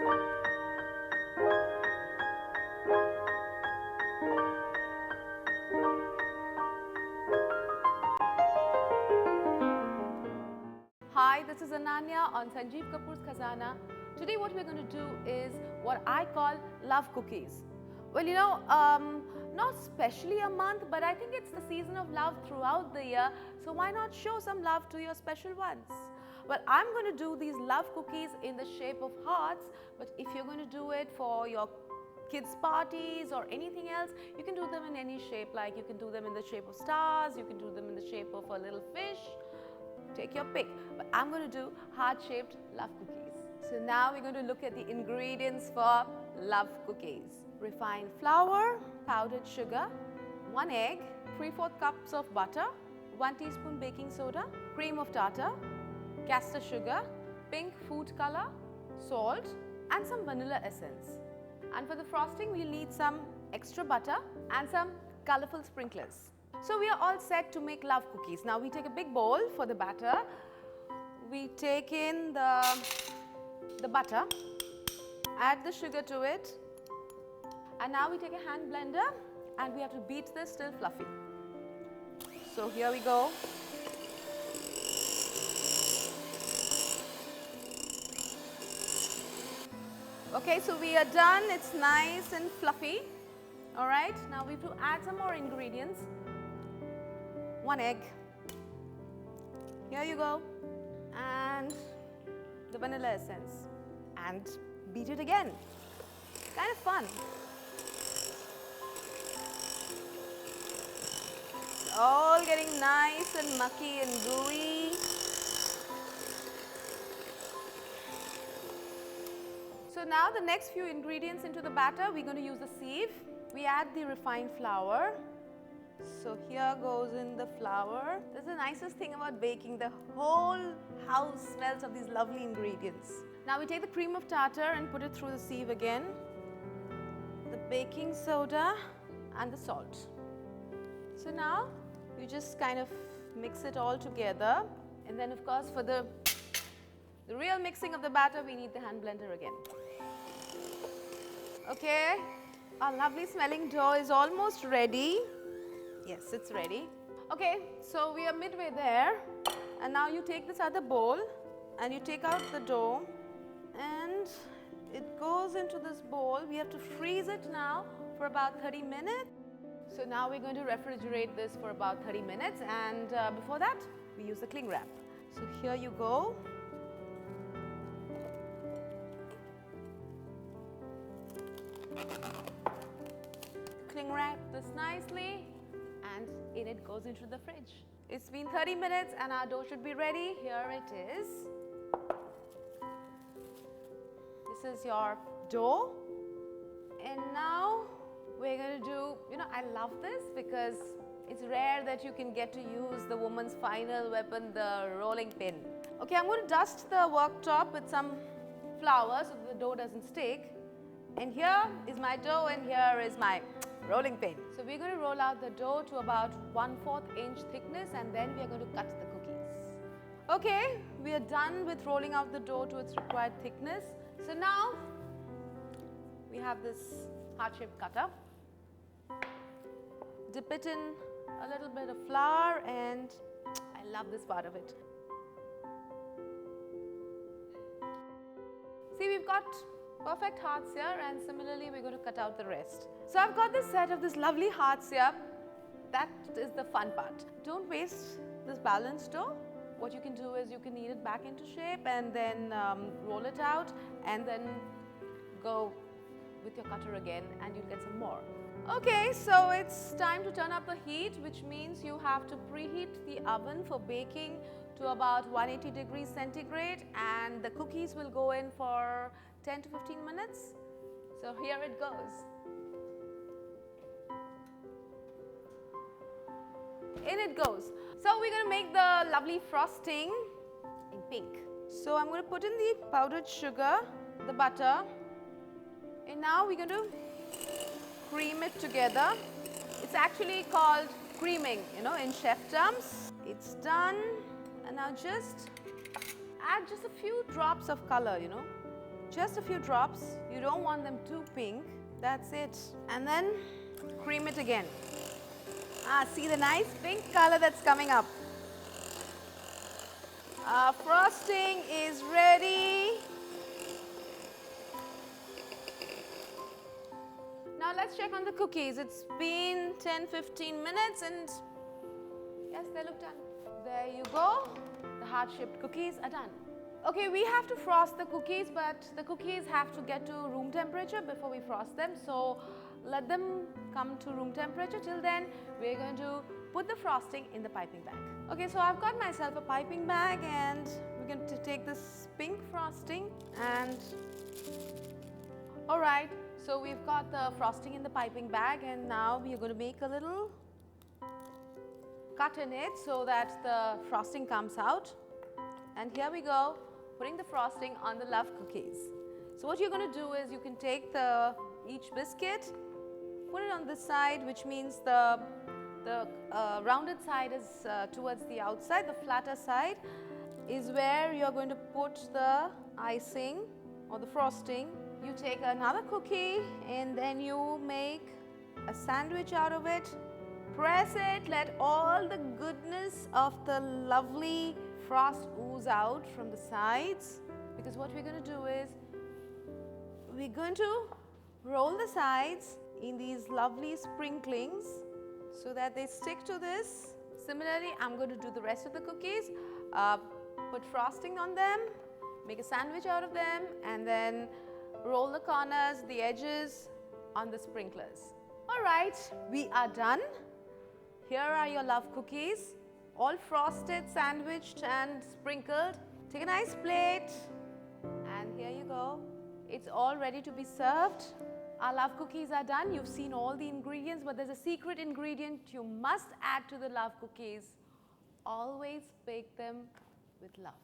Hi, this is Ananya on Sanjeev Kapoor Khazana. Today what we're going to do is what I call love cookies. Well, not especially a month, but I think it's the season of love throughout the year, so why not show some love to your special ones? Well, I'm going to do these love cookies in the shape of hearts, but if you're going to do it for your kids' parties or anything else, you can do them in any shape. Like you can do them in the shape of stars, you can do them in the shape of a little fish. Take your pick, but I'm going to do heart-shaped love cookies. So now we're going to look at the ingredients for love cookies. Refined flour, powdered sugar, 1 egg, 3/4 cups of butter, 1 teaspoon baking soda, cream of tartar, castor sugar, pink food color, salt and some vanilla essence. And for the frosting we'll need some extra butter and some colorful sprinklers. So we are all set to make love cookies. Now we take a big bowl for the batter. We take in the butter, add the sugar to it, and now we take a hand blender and we have to beat this till fluffy. So here we go. Okay, so we are done. It's nice and fluffy. All right, now we have to add some more ingredients. 1 egg, here you go, and the vanilla essence, and beat it again. Kind of fun. It's all getting nice and mucky and gooey. So now the next few ingredients into the batter, we're going to use the sieve. We add the refined flour. So here goes in the flour. That's the nicest thing about baking. The whole house smells of these lovely ingredients. Now we take the cream of tartar and put it through the sieve again. The baking soda and the salt. So now you just kind of mix it all together. And then of course for the real mixing of the batter, we need the hand blender again. Okay, our lovely smelling dough is almost ready. Yes, it's ready. Okay, so we are midway there, and now you take this other bowl and you take out the dough and it goes into this bowl. We have to freeze it now for about 30 minutes. So now we're going to refrigerate this for about 30 minutes, and before that we use the cling wrap. So here you go. Cling wrap this nicely, and in it goes into the fridge. It's been 30 minutes and our dough should be ready. Here it is. This is your dough. And now we're going to do, I love this because it's rare that you can get to use the woman's final weapon, the rolling pin. Okay, I'm going to dust the worktop with some flour so the dough doesn't stick. And here is my dough and here is my rolling pin. So we're going to roll out the dough to about 1/4 inch thickness, and then we are going to cut the cookies. Okay, we are done with rolling out the dough to its required thickness. So now we have this heart-shaped cutter. Dip it in a little bit of flour, and I love this part of it. See, we've got perfect hearts here, and similarly we're going to cut out the rest. So I've got this set of this lovely hearts here. That is the fun part. Don't waste this balanced dough. What you can do is you can knead it back into shape and then roll it out, and then go with your cutter again and you'll get some more. Okay, so it's time to turn up the heat, which means you have to preheat the oven for baking to about 180 degrees centigrade, and the cookies will go in for 10 to 15 minutes. So here it goes. In it goes. So we're going to make the lovely frosting in pink. So I'm going to put in the powdered sugar, the butter, and now we're going to cream it together. It's actually called creaming, in chef terms. It's done, and now just add just a few drops of color, Just a few drops. You don't want them too pink. That's it. And then cream it again. See the nice pink color that's coming up. Our frosting is ready. Now let's check on the cookies. It's been 10-15 minutes and yes, they look done. There you go. The heart-shaped cookies are done. Okay, we have to frost the cookies, but the cookies have to get to room temperature before we frost them. So let them come to room temperature. Till then, we're going to put the frosting in the piping bag. Okay, so I've got myself a piping bag and we're going to take this pink frosting and alright, so we've got the frosting in the piping bag and now we are going to make a little cut in it so that the frosting comes out. And here we go, putting the frosting on the love cookies. So what you're going to do is you can take each biscuit, put it on this side, which means the rounded side is towards the outside, the flatter side is where you're going to put the icing or the frosting. You take another cookie and then you make a sandwich out of it. Press it, let all the goodness of the lovely frost ooze out from the sides, because what we're going to do is we're going to roll the sides in these lovely sprinklings so that they stick to this. Similarly, I'm going to do the rest of the cookies, put frosting on them, make a sandwich out of them and then roll the corners, the edges on the sprinklers. Alright, we are done. Here are your love cookies, all frosted, sandwiched and sprinkled. Take a nice plate and here you go. It's all ready to be served. Our love cookies are done. You've seen all the ingredients, but there's a secret ingredient you must add to the love cookies. Always bake them with love.